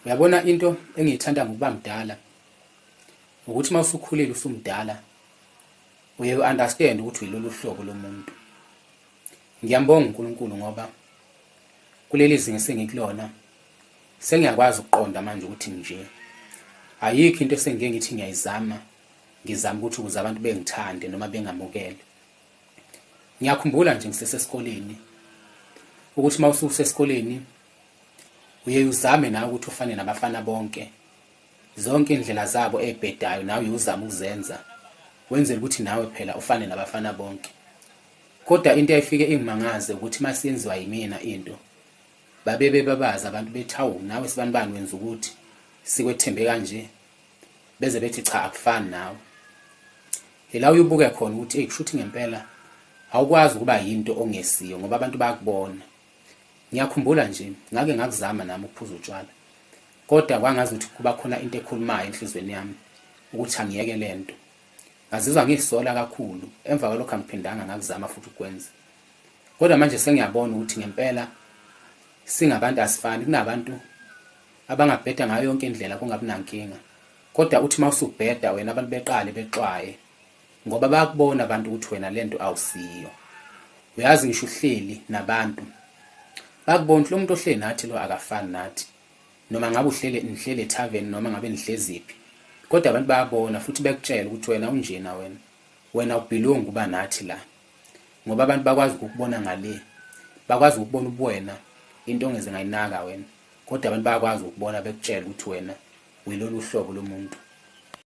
Uyabona into engiyithanda ngokuba mdala ukuthi mawusukhulile usumdala uye understand ukuthi uyilolu hlobo lomuntu. Ngiyambonga uNkulunkulu ngoba kuleli zinga sengikulona sengiyakwazi ukuqonda manje ukuthi nje ayikho into esengike ngithi ngiyayizama ukuthi ukuze abantu bengithande noma bengamukele. Ngiyakhumbula nje ngisesesikoleni ukuthi mawususesikoleni uye uzame nawe ukuthi ufane nabafana bonke, zonke indlela zabo ezibhedayo nawe uzama ukuzenza wenzela ukuthi nawe phela ufane nabafana bonke. Kodwa into ayifike ingimangaze ukuthi masiyenziwa yimina into babazi abantu bethawu nawe sibanibani wenza ukuthi sikwethembe kanje, beze bethi cha akufani nawe. Yila uyibuke khona ukuthi kushuthi ngempela awukwazi ukuba yinto ongesiyo ngoba abantu bayakubona. Ngiyakhumbula nje ngake ngakuzama nami ukuphuza utshwala, kodwa kwangazi ukuthi kuba khona into ekhulumayo enhlizweni yami ukuthi angiyeke lento. Ngazizwa ngizisola kakhulu, emva kwalokho angiphindanga ngakuzama futhi ukwenza. Kodwa manje sengiyabona ukuthi ngempela singabantu asifani, kunabantu abangabheda ngayo yonke indlela kungabi nankinga. Kodwa uthi mawusubheda wena abantu beqale bexwaye ngoba bayakubona abantu ukuthi wena lento awusiyo. Uyazi ngisho uhleli nabantu bakubona lo muntu ohleli nathi lo akafani nathi, noma ngabe nihlele ethaveni noma ngabe nihleziphi, kodwa abantu bayabona futhi bekutshela ukuthi wena unjena, wena ubelong kuba nathi la, ngoba abantu bakwazi ukubona ngale, bakwazi ukubona ubuwena into ongeze ngayinaka wena, kodwa abantu bayakwazi ukubona bekutshela ukuthi wena uyilolu hlobo lomuntu.